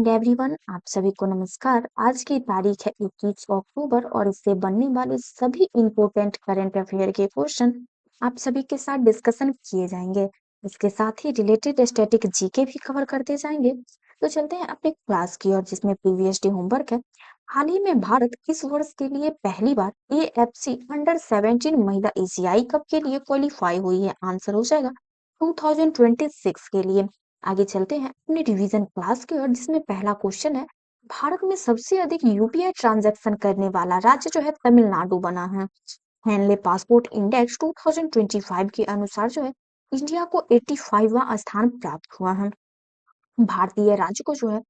And everyone, आप सभी को नमस्कार। आज की तारीख है 21 अक्टूबर और इससे बनने वाले सभी इम्पोर्टेंट करंट अफेयर के क्वेश्चन आप सभी के साथ डिस्कशन किए जाएंगे। इसके साथ ही रिलेटेड स्टैटिक जीके भी कवर करते जाएंगे। तो चलते हैं अपने क्लास की और जिसमें प्रीवियस डे होमवर्क है। हाल ही में भारत इस वर्ष के लिए पहली बार एएफसी अंडर 17 महिला एशियाई कप के लिए क्वालिफाई हुई है। आंसर हो जाएगा 2026 के लिए। आगे चलते हैं अपने रिवीजन क्लास की ओर जिसमें पहला क्वेश्चन है। भारत में सबसे अधिक यूपीआई ट्रांजैक्शन करने वाला राज्य जो है तमिलनाडु बना है। हेनले पासपोर्ट इंडेक्स 2025 के अनुसार जो है इंडिया को 85वां स्थान प्राप्त हुआ है। भारतीय राज्य को जो है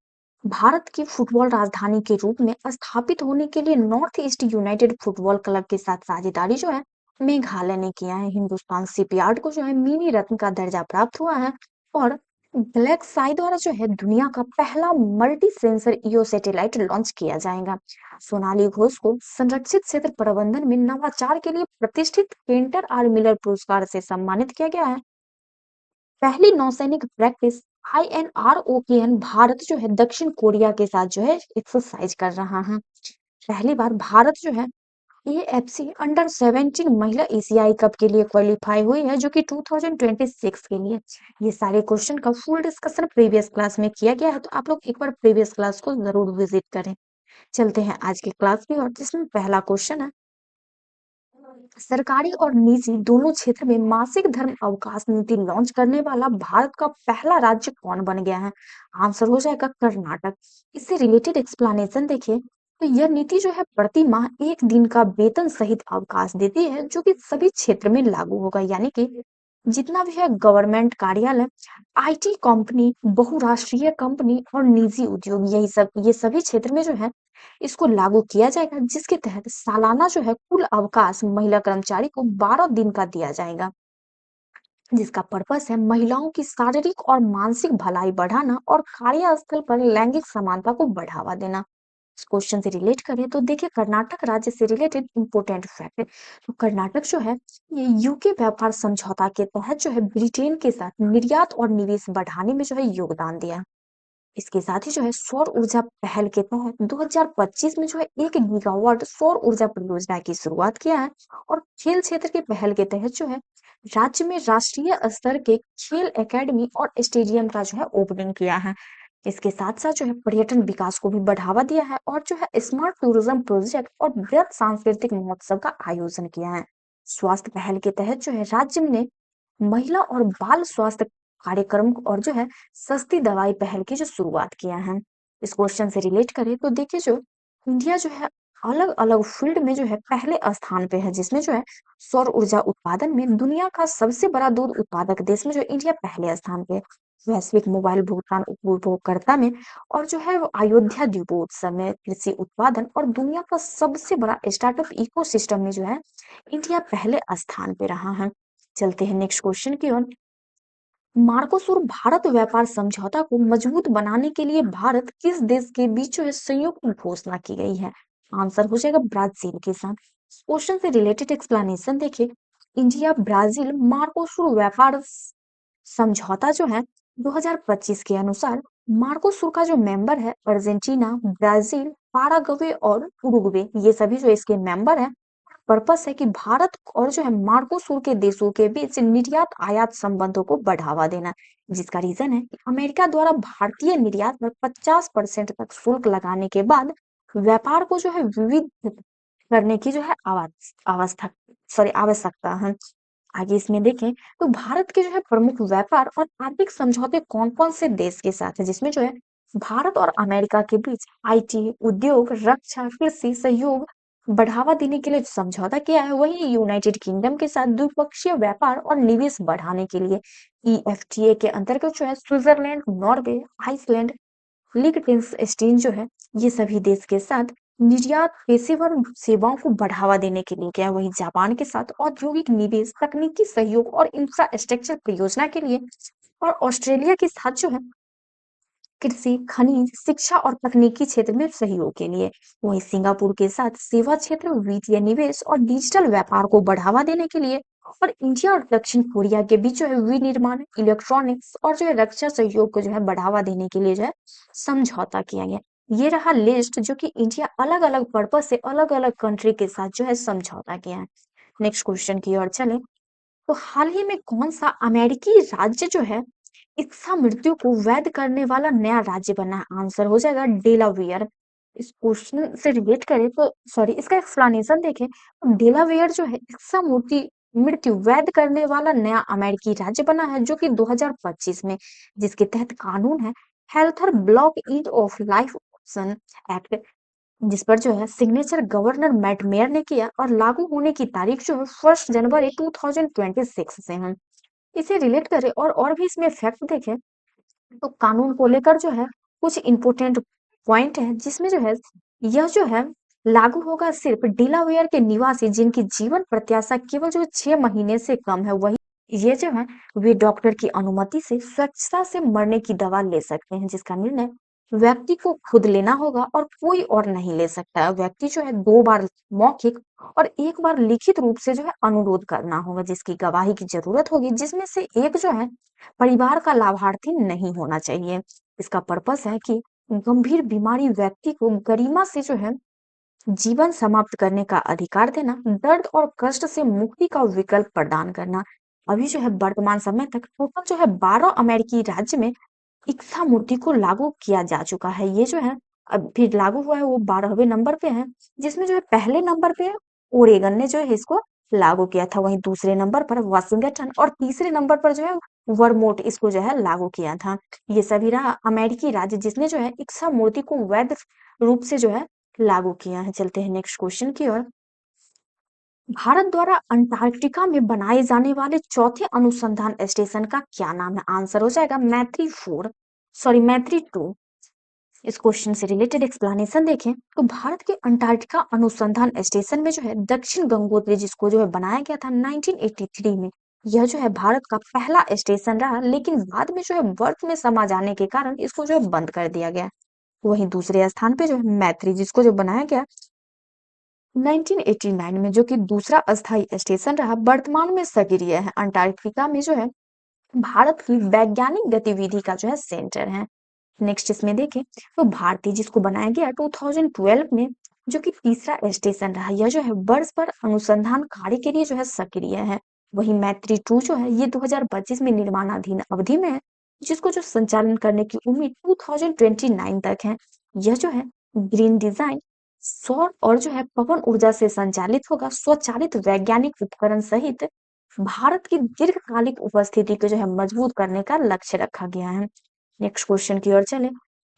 भारत की फुटबॉल राजधानी के रूप में स्थापित होने के लिए north east United football club के साथ साझेदारी जो है मेघालय ने किया है। हिंदुस्तान शिपयार्ड को जो है मिनी रत्न का दर्जा प्राप्त हुआ है। और ब्लैक साई द्वारा जो है दुनिया का पहला multi sensor EO satellite launch किया जाएगा। सोनाली घोष को संरक्षित क्षेत्र प्रबंधन में नवाचार के लिए प्रतिष्ठित पेंटर आर मिलर पुरस्कार से सम्मानित किया गया है। पहली नौसैनिक प्रैक्टिस INROKN भारत जो है दक्षिण कोरिया के साथ जो है एक्सरसाइज कर रहा है। पहली बार भारत जो है एएफसी अंडर 17 महिला एशियाई कप के लिए क्वालिफाई हुई है जो कि 2026 के लिए। ये सारे क्वेश्चन का फुल डिस्कशन प्रीवियस क्लास में किया गया है, तो आप लोग एक बार प्रीवियस क्लास को जरूर विजिट करें। चलते हैं आज की क्लास की और जिसमें पहला क्वेश्चन है। सरकारी और निजी दोनों क्षेत्र में मासिक धर्म अवकाश नीति लॉन्च करने वाला भारत का पहला राज्य कौन बन गया है? आंसर हो जाएगा कर्नाटक। इससे रिलेटेड एक्सप्लेनेशन देखिए। तो यह नीति जो है प्रति माह एक दिन का वेतन सहित अवकाश देती है जो कि सभी क्षेत्र में लागू होगा, यानी कि जितना भी है गवर्नमेंट कार्यालय, आईटी कंपनी, बहुराष्ट्रीय कंपनी और निजी उद्योग, यही सब ये सभी क्षेत्र में जो है इसको लागू किया जाएगा, जिसके तहत सालाना जो है कुल अवकाश महिला कर्मचारी को 12 दिन का दिया जाएगा, जिसका पर्पस है महिलाओं की शारीरिक और मानसिक भलाई बढ़ाना और कार्यस्थल पर लैंगिक समानता को बढ़ावा देना। इस क्वेश्चन से रिलेट करें तो देखिए कर्नाटक राज्य से रिलेटेड इंपोर्टेंट फैक्ट। तो कर्नाटक जो है ये यूके व्यापार समझौता के तहत जो है ब्रिटेन के साथ निर्यात और निवेश बढ़ाने में जो है योगदान दिया। इसके साथ ही जो है सौर ऊर्जा पहल के तहत 2025 में जो है 1 गीगावाट सौर ऊर्जा परियोजना की शुरुआत किया है। और खेल क्षेत्र के पहल के तहत जो है राज्य में राष्ट्रीय स्तर के खेल एकेडमी और स्टेडियम का जो है ओपनिंग किया है। इसके साथ साथ जो है पर्यटन विकास को भी बढ़ावा दिया है और जो है स्मार्ट टूरिज्म प्रोजेक्ट और बृहद सांस्कृतिक महोत्सव का आयोजन किया है। स्वास्थ्य पहल के तहत जो है राज्य ने महिला और बाल स्वास्थ्य कार्यक्रम और जो है सस्ती दवाई पहल की जो शुरुआत किया है। इस क्वेश्चन से रिलेट करें तो देखिए जो इंडिया जो है अलग अलग फील्ड में जो है पहले स्थान पे है, जिसमें जो है सौर ऊर्जा उत्पादन में दुनिया का सबसे बड़ा दूध उत्पादक देश में जो इंडिया पहले स्थान पे है। वैश्विक मोबाइल भुगतान उपभोक्ता में और जो है वो अयोध्या दीपोत्सव में कृषि उत्पादन और दुनिया का सबसे बड़ा स्टार्टअप इकोसिस्टम में जो है इंडिया पहले स्थान पे रहा है। चलते हैं नेक्स्ट क्वेश्चन की ओर। मार्कोसुर भारत व्यापार समझौता को मजबूत बनाने के लिए भारत किस देश के बीच जो है संयुक्त घोषणा की गई है? आंसर हो जाएगा ब्राजील के साथ। क्वेश्चन से रिलेटेड एक्सप्लेनेशन देखिए। इंडिया ब्राजील मार्कोसुर व्यापार समझौता जो है 2025 के अनुसार मार्कोसुर का जो मेंबर है अर्जेंटीना, ब्राजील, पाराग्वे और उरुग्वे, ये सभी जो इसके मेंबर है। पर्पस है कि भारत और जो है मार्कोसुर के देशों के बीच निर्यात आयात संबंधों को बढ़ावा देना, जिसका रीजन है कि अमेरिका द्वारा भारतीय निर्यात पर 50% तक शुल्क लगाने के बाद व्यापार को जो है विविध करने की जो है आवश्यकता है। आगे इसमें देखें तो भारत के जो है प्रमुख व्यापार और आर्थिक समझौते कौन कौन से देश के साथ है, जिसमें जो है भारत और अमेरिका के बीच आईटी, उद्योग, रक्षा, कृषि सहयोग बढ़ावा देने के लिए जो समझौता किया है, वही यूनाइटेड किंगडम के साथ द्विपक्षीय व्यापार और निवेश बढ़ाने के लिए ईएफटीए के अंतर्गत जो है स्विट्जरलैंड, नॉर्वे, आइसलैंड, लिechtenstein जो है ये सभी देश के साथ निर्यात पेशेवर सेवाओं को बढ़ावा देने के लिए किया। वही जापान के साथ औद्योगिक निवेश, तकनीकी सहयोग और इंफ्रास्ट्रक्चर परियोजना के लिए। और ऑस्ट्रेलिया के साथ जो है कृषि, खनिज, शिक्षा और तकनीकी क्षेत्र में सहयोग के लिए। वहीं सिंगापुर के साथ सेवा क्षेत्र, वित्तीय निवेश और डिजिटल व्यापार को बढ़ावा देने के लिए। और इंडिया और दक्षिण कोरिया के बीच जो है विनिर्माण, इलेक्ट्रॉनिक्स और जो है रक्षा सहयोग को जो है बढ़ावा देने के लिए जो है समझौता किया गया। ये रहा लिस्ट जो कि इंडिया अलग अलग पर्पज से अलग अलग कंट्री के साथ जो है समझौता किया है। नेक्स्ट क्वेश्चन की ओर चले, तो हाल ही में कौन सा अमेरिकी राज्य जो है इच्छा मृत्यु को वैध करने वाला नया राज्य बना है? आंसर हो जाएगा डेलावेयर। इस क्वेश्चन से रिलेट करें तो सॉरी इसका एक्सप्लेनेशन देखें तो डेलावेयर जो है इच्छा मूर्ति मृत्यु वैध करने वाला नया अमेरिकी राज्य बना है जो कि 2025 में, जिसके तहत कानून है हेल्थर ब्लॉक end of life option act, जिस पर जो है सिग्नेचर गवर्नर मैट मेयर ने किया और लागू होने की तारीख जो है 1 जनवरी 2026 से है। इसे रिलेट करें और भी इसमें फैक्ट देखें तो कानून को लेकर जो है कुछ इंपॉर्टेंट पॉइंट है, जिसमें जो है यह जो है लागू होगा सिर्फ डिलावेयर के निवासी जिनकी जीवन प्रत्याशा केवल जो 6 महीने से कम है। वही ये जो है वे डॉक्टर की अनुमति से स्वच्छता से मरने की दवा ले सकते हैं, जिसका निर्णय व्यक्ति को खुद लेना होगा और कोई और नहीं ले सकता है। व्यक्ति जो है 2 बार मौखिक और 1 बार लिखित रूप से जो है अनुरोध करना होगा, जिसकी गवाही की जरूरत होगी, जिसमें से एक जो है परिवार का लाभार्थी नहीं होना चाहिए। इसका पर्पस है कि गंभीर बीमारी व्यक्ति को गरिमा से जो है जीवन समाप्त करने का अधिकार देना, दर्द और कष्ट से मुक्ति का विकल्प प्रदान करना। अभी जो है वर्तमान समय तक टोटल जो है 12 अमेरिकी राज्य में इक्सा मूर्ति को लागू किया जा चुका है। ये जो है अभी लागू हुआ है वो 12वें नंबर पे है, जिसमें जो है पहले नंबर पे ओरेगन ने जो है इसको लागू किया था। वहीं दूसरे नंबर पर वाशिंगटन और तीसरे नंबर पर जो है वर्मोंट इसको जो है लागू किया था। ये सभी रहा अमेरिकी राज्य जिसने जो है इक्सा मूर्ति को वैध रूप से जो है लागू किया है। चलते हैं नेक्स्ट क्वेश्चन की ओर। भारत द्वारा अंटार्कटिका में बनाए जाने वाले चौथे अनुसंधान स्टेशन का क्या नाम है? आंसर हो जाएगा मैत्री 2। इस क्वेश्चन से रिलेटेड एक्सप्लेनेशन देखें तो भारत के अंटार्कटिका अनुसंधान स्टेशन में जो है दक्षिण गंगोत्री जिसको जो है बनाया गया था 1983 में। यह जो है भारत का पहला स्टेशन रहा, लेकिन बाद में जो है बर्फ में समा जाने के कारण इसको जो है बंद कर दिया गया। वहीं दूसरे स्थान पे जो है मैत्री जिसको जो बनाया गया 1989 में, जो कि दूसरा अस्थायी स्टेशन रहा, वर्तमान में सक्रिय है। अंटार्कटिका में जो है भारत की वैज्ञानिक गतिविधि का जो है सेंटर है। नेक्स्ट इसमें देखें तो भारती जिसको बनाया गया 2012 में, जो कि तीसरा स्टेशन रहा। यह जो है वर्ष पर अनुसंधान कार्य के लिए जो है सक्रिय है। वही मैत्री 2 जो है ये 2025 में निर्माणाधीन अवधि में है, जिसको जो संचालन करने की उम्मीद 2029 तक है। यह जो है ग्रीन डिजाइन, सौर और जो है पवन ऊर्जा से संचालित होगा। स्वचालित वैज्ञानिक उपकरण सहित भारत की दीर्घकालिक उपस्थिति को जो है मजबूत करने का लक्ष्य रखा गया है। नेक्स्ट क्वेश्चन की ओर चले।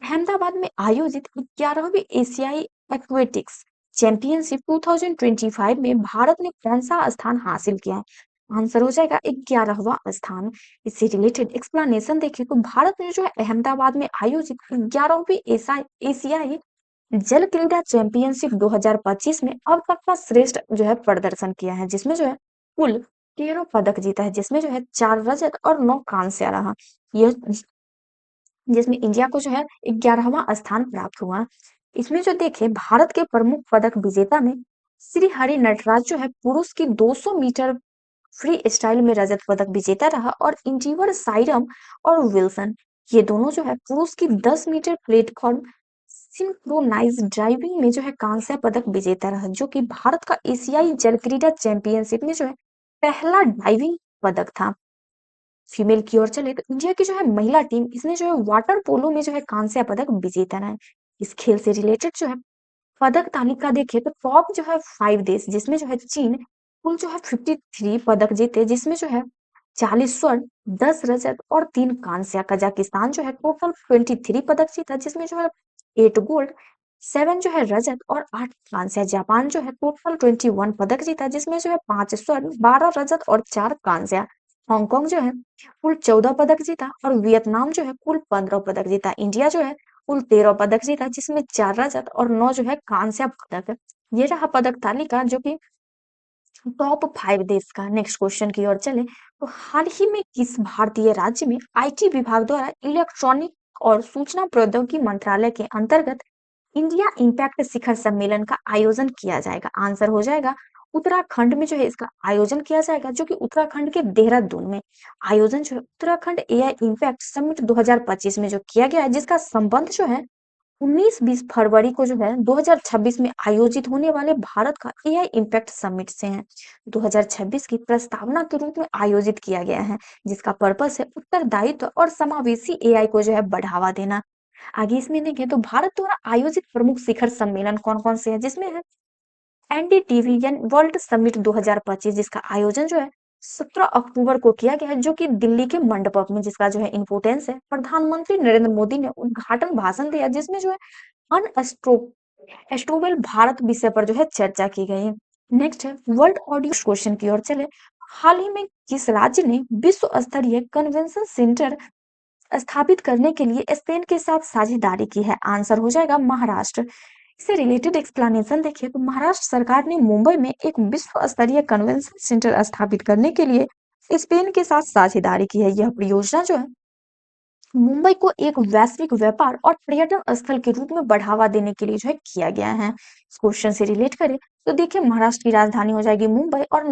अहमदाबाद में आयोजित 11वीं एशियाई एथलेटिक्स चैंपियनशिप 2025 में भारत ने कौन सा स्थान हासिल किया है? आंसर हो जाएगा 11वां स्थान। इससे रिलेटेड एक्सप्लेनेशन देखें तो भारत ने जो है अहमदाबाद में आयोजित 11वीं एशियाई जल क्रीड़ा चैंपियनशिप 2025 में अब तक का श्रेष्ठ जो है प्रदर्शन किया है, जिसमें जो है कुल 13 पदक जीता है, जिसमें जो है 4 रजत और 9 कांस्य रहा। यह जिसमें इंडिया को जो है 11वां स्थान प्राप्त हुआ। इसमें जो देखे भारत के प्रमुख पदक विजेता में श्री हरि नटराज जो है पुरुष की 200 मीटर फ्री स्टाइल में रजत पदक विजेता रहा, और इंजीवर साइरम और विल्सन ये दोनों जो है पुरुष की 10 मीटर प्लेटफॉर्म सिंक्रोनाइज ड्राइविंग में जो है कांस्य पदक विजेता रहा, जो कि भारत का एशियाई जल क्रीड़ा चैंपियनशिप में जो है पहला डाइविंग पदक था। फीमेल की ओर चले तो इंडिया की जो है महिला टीम इसने जो है वाटर पोलो में जो है कांस्य पदक विजेता रहा है। इस खेल से रिलेटेड जो है पदक तालिका देखे तो टॉप जो है 5 देश, जिसमें जो है चीन कुल जो है 53 पदक जीते, जिसमें जो है 40 स्वर्ण, 10 रजत और 3 कांस्य। कजाकिस्तान जो है टोटल 23 पदक जीता, जिसमें जो है 8 गोल्ड, 7 जो है रजत और 8 कांस्य। जापान जो है टोटल 21 पदक जीता, जिसमें जो है 5 स्वर्ण, 12 रजत और 4 कांस्य। हांगकांग जो है कुल 14 पदक जीता और वियतनाम जो है कुल 15 पदक जीता। इंडिया जो है कुल 13 पदक जीता, जिसमें 4 रजत और 9 जो है कांस्य पदक। ये रहा पदक तालिका जो कि टॉप 5 देश का। नेक्स्ट क्वेश्चन की ओर चले तो हाल ही में किस भारतीय राज्य में आईटी विभाग द्वारा इलेक्ट्रॉनिक और सूचना प्रौद्योगिकी मंत्रालय के अंतर्गत इंडिया इम्पैक्ट शिखर सम्मेलन का आयोजन किया जाएगा। आंसर हो जाएगा उत्तराखंड में जो है इसका आयोजन किया जाएगा, जो कि उत्तराखंड के देहरादून में आयोजन जो है उत्तराखंड एआई इम्पैक्ट समिट 2025 में जो किया गया है, जिसका संबंध जो है 19-20 फरवरी को जो है 2026 में आयोजित होने वाले भारत का एआई इम्पैक्ट समिट से है। 2026 की प्रस्तावना के रूप में आयोजित किया गया है, जिसका पर्पस है उत्तरदायित्व और समावेशी एआई को जो है बढ़ावा देना। आगे इसमें देखें तो भारत द्वारा आयोजित प्रमुख शिखर सम्मेलन कौन-कौन से हैं, जिसमें है एनडीटीवी यानी वर्ल्ड समिट 2025, जिसका आयोजन जो है 17 अक्टूबर को किया गया है, जो कि दिल्ली के मंडपम में, जिसका जो है इम्पोर्टेंस है प्रधानमंत्री नरेंद्र मोदी ने उद्घाटन भाषण दिया, जिसमें जो है अनस्टेबल भारत विषय पर जो है चर्चा की गई है। नेक्स्ट है वर्ल्ड ऑडियो क्वेश्चन की ओर चले। हाल ही में किस राज्य ने विश्व स्तरीय कन्वेंशन सेंटर स्थापित करने के लिए स्पेन के साथ साझेदारी की है? आंसर हो जाएगा महाराष्ट्र। इससे रिलेटेड एक्सप्लेनेशन देखिए तो महाराष्ट्र सरकार ने मुंबई में एक विश्व स्तरीय कन्वेंशन सेंटर स्थापित करने के लिए स्पेन के साथ साझेदारी की है। यह परियोजना जो है मुंबई को एक वैश्विक व्यापार और पर्यटन स्थल के रूप में बढ़ावा देने के लिए जो है किया गया है। इस क्वेश्चन से रिलेट करें तो देखिए महाराष्ट्र की राजधानी हो जाएगी मुंबई और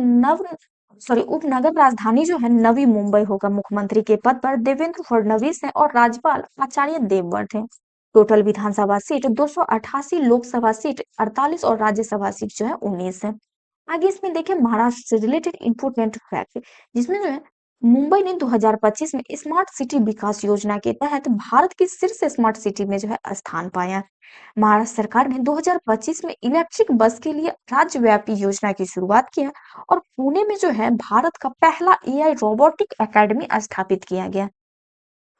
उपनगर राजधानी जो है नवी मुंबई होगा। मुख्यमंत्री के पद पर देवेंद्र फडणवीस हैं और राज्यपाल आचार्य देवव्रत हैं। टोटल विधानसभा सीट 288, लोकसभा सीट 48 और राज्यसभा सीट जो है 19 है। आगे इसमें देखें महाराष्ट्र से रिलेटेड इंपोर्टेंट फैक्ट, जिसमें जो है मुंबई ने 2025 में स्मार्ट सिटी विकास योजना के तहत भारत की शीर्ष स्मार्ट सिटी में जो है स्थान पाया। महाराष्ट्र सरकार ने 2025 में इलेक्ट्रिक बस के लिए राज्यव्यापी योजना की शुरुआत किया और पुणे में जो है भारत का पहला एआई रोबोटिक एकेडमी स्थापित किया गया।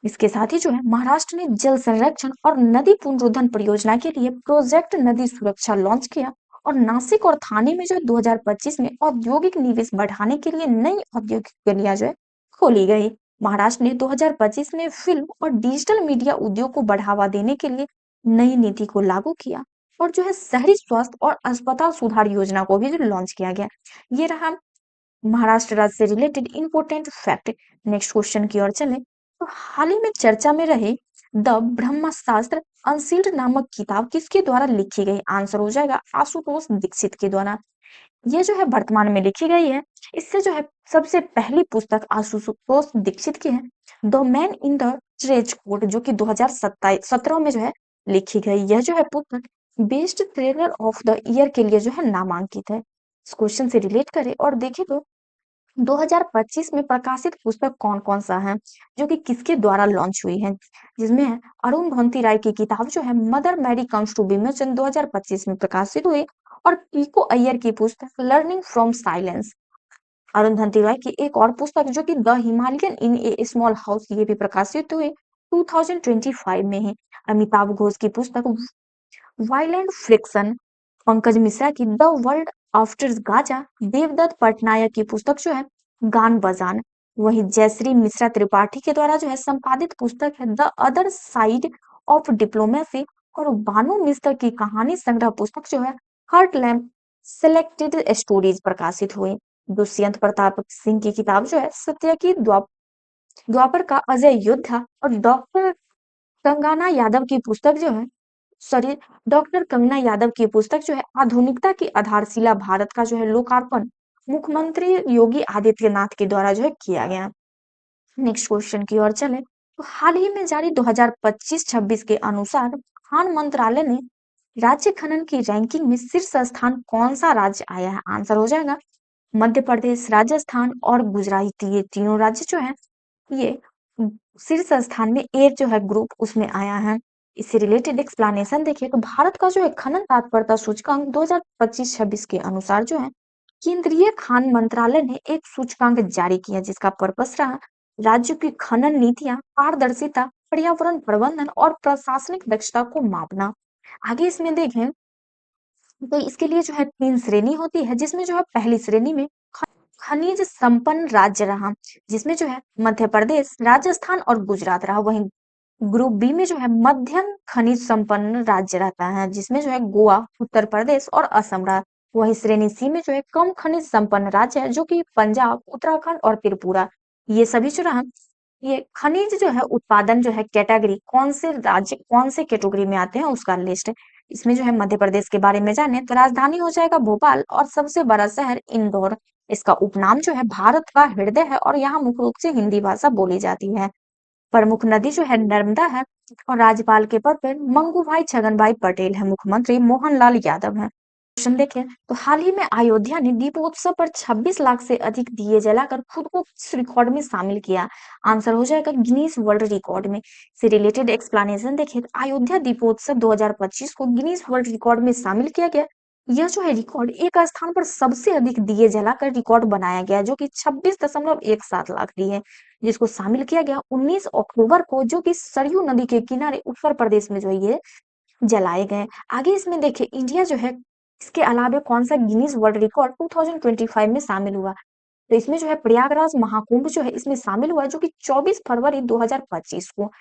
इसके साथ ही जो है महाराष्ट्र ने जल संरक्षण और नदी पुनरुद्धार परियोजना के लिए प्रोजेक्ट नदी सुरक्षा लॉन्च किया और नासिक और थाने में जो है 2025 में औद्योगिक निवेश बढ़ाने के लिए नई औद्योगिक गलियां जो है खोली गई। महाराष्ट्र ने 2025 में फिल्म और डिजिटल मीडिया उद्योग को बढ़ावा देने के लिए नई नीति को लागू किया और जो है शहरी स्वास्थ्य और अस्पताल सुधार योजना को भी लॉन्च किया गया। ये रहा महाराष्ट्र राज्य से related important fact. Next question की ओर चले तो हाल ही में चर्चा में रहे द ब्रह्मशास्त्र अनसील्ड नामक किताब किसके द्वारा लिखी गई? आंसर हो जाएगा आशुतोष दीक्षित के द्वारा। ये जो है वर्तमान में लिखी गई है। इससे जो है सबसे पहली पुस्तक आशुतोष दीक्षित की है, the man in the trench coat, जो कि 2017 में जो है लिखी गई। यह जो है पुस्तक best seller of the year के लिए जो है नामांकित है। इस क्वेश्चन से रिलेट करें और देखें तो 2025 में प्रकाशित पुस्तक कौन-कौन सा है, जो कि किसके द्वारा लॉन्च हुई है? जिसमें है अरुण धोती राय की किताब जो है मदर मैरी कम्स टू विमोचन 2025 में प्रकाशित हुई और पीको अय्यर की पुस्तक learning from silence. Arundhati Roy की एक और पुस्तक जो कि the Himalayan in A small house, ये भी प्रकाशित हुई 2025 में है। अमिताभ घोष की पुस्तक वाइल्ड फ्रिक्शन, पंकज मिश्रा की the world after Gaza, Devdutt Pattanaik की पुस्तक जो है गान बजान, वही जयश्री मिश्रा त्रिपाठी के द्वारा जो है संपादित पुस्तक है the other side of diplomacy और भानु मिश्र की कहानी संग्रह पुस्तक जो है हर्ट लैम्प सेलेक्टेड स्टोरीज प्रकाशित हुई। दुष्यंत प्रताप सिंह की किताब जो है सत्य की द्वापर का अजय योद्धा और डॉक्टर कंगना यादव की पुस्तक जो है आधुनिकता की आधारशिला भारत का जो है लोकार्पण मुख्यमंत्री योगी आदित्यनाथ के द्वारा जो है किया गया। नेक्स्ट क्वेश्चन की ओर चले तो हाल ही में जारी 2025-26 के अनुसार खान मंत्रालय ने राज्य खनन की रैंकिंग में शीर्ष स्थान कौन सा राज्य आया है? आंसर हो जाएगा मध्य प्रदेश, राजस्थान और गुजरात। ये तीनों राज्य जो है ये शीर्ष स्थान में ए जो है ग्रुप उसमें आया है। इससे रिलेटेड एक्सप्लेनेशन देखिए तो भारत का जो है खनन तत्परता सूचकांक 2025-26 के अनुसार जो है केंद्रीय खान मंत्रालय ने एक सूचकांक जारी किया, जिसका पर्पस रहा राज्यों की खनन नीतियां, पारदर्शिता, पर्यावरण प्रबंधन और प्रशासनिक दक्षता को मापना। आगे इसमें देखें तो इसके लिए जो है 3 श्रेणी होती है, जिसमें जो है पहली श्रेणी में खनिज संपन्न राज्य रहा, जिसमें जो है मध्य प्रदेश, राजस्थान और गुजरात रहा। वहीं ग्रुप बी में जो है मध्यम खनिज संपन्न राज्य रहता है, जिसमें जो है गोवा, उत्तर प्रदेश और असम रहा। वही श्रेणी सी में जो है कम खनिज संपन्न राज्य है, जो कि पंजाब, उत्तराखंड और त्रिपुरा, ये सभी जो रहा। ये खनिज जो है उत्पादन जो है कैटेगरी कौन से राज्य कौन से कैटेगरी में आते हैं उसका लिस्ट है। इसमें जो है मध्य प्रदेश के बारे में जाने तो राजधानी हो जाएगा भोपाल और सबसे बड़ा शहर इंदौर। इसका उपनाम जो है भारत का हृदय है और यहाँ मुख्य रूप से हिंदी भाषा बोली जाती है। प्रमुख नदी जो है नर्मदा है और राज्यपाल के पद पर मंगू भाई छगन भाई पटेल है। मुख्यमंत्री मोहन लाल यादव है। क्वेश्चन देखें तो हाल ही में अयोध्या ने दीपोत्सव पर 26 लाख से अधिक दिए जलाकर खुद को किस रिकॉर्ड में शामिल किया। आंसर हो जाएगा गिनीज वर्ल्ड रिकॉर्ड में। से रिलेटेड एक्सप्लेनेशन देखें तो अयोध्या दीपोत्सव 2025 को गिनीज वर्ल्ड रिकॉर्ड में शामिल किया गया। यह जो है रिकॉर्ड एक स्थान पर सबसे अधिक दिए जलाकर रिकॉर्ड बनाया गया जो कि 26.17 लाख दिए, जिसको शामिल किया गया 19 अक्टूबर को, जो कि सरयू नदी के किनारे उत्तर प्रदेश में जो है ये जलाए गए। आगे इसमें देखिए इंडिया जो है इसके अलावा कौन सा गिनीज वर्ल्ड रिकॉर्ड 2025 में शामिल हुआ। तो इसमें जो है प्रयागराज महाकुंभ जो है इसमें शामिल हुआ जो कि 24 फरवरी 2025 को।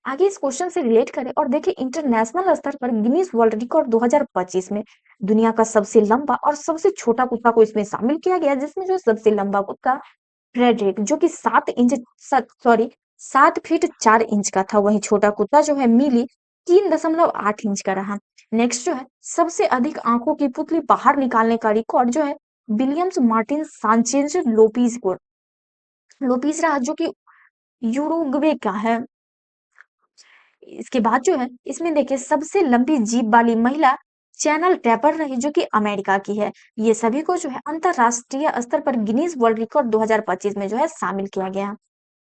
आगे इस क्वेश्चन से रिलेट करें और देखिए इंटरनेशनल स्तर पर गिनीज वर्ल्ड रिकॉर्ड 2025 में दुनिया का सबसे लंबा और सबसे छोटा कुत्ता को इसमें शामिल किया गया, जिसमें जो सबसे लंबा कुत्ता फ्रेडरिक जो कि 7 फीट 4 इंच का था। वहीं छोटा कुत्ता जो है मिली 3.8 इंच का रहा। नेक्स्ट जो है सबसे अधिक आंखों की पुतली बाहर निकालने का रिकॉर्ड जो है विलियम्स मार्टिन सांचेज लोपीज रहा, जो कि यूरुग्वे का है। इसके बाद जो है इसमें देखिए सबसे लंबी जीभ वाली महिला चैनल टैपर रही जो कि अमेरिका की है। ये सभी को जो है अंतरराष्ट्रीय स्तर पर गिनीज वर्ल्ड रिकॉर्ड 2025 में जो है शामिल किया गया।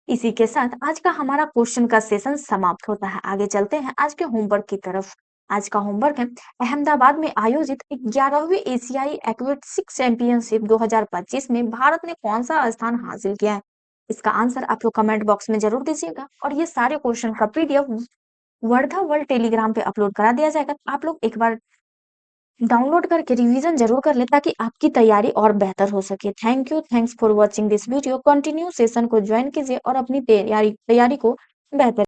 इसी के साथ आज का हमारा क्वेश्चन का सेशन समाप्त होता है। आगे चलते हैं आज के होमवर्क की तरफ। आज का होमवर्क है अहमदाबाद में आयोजित 11वीं एशियाई एथलेटिक्स चैंपियनशिप 2025 में भारत ने कौन सा स्थान हासिल किया है। इसका आंसर आप लोग कमेंट बॉक्स में जरूर दीजिएगा और ये सारे क्वेश्चन का पीडीएफ वर्धा वर्ल्ड टेलीग्राम पे अपलोड करा दिया जाएगा। आप लोग एक बार डाउनलोड करके रिवीजन जरूर कर ले ताकि आपकी तैयारी और बेहतर हो सके। Thank you, thanks for watching this video. Continue session को ज्वाइन कीजिए और अपनी तैयारी तैयारी को बेहतर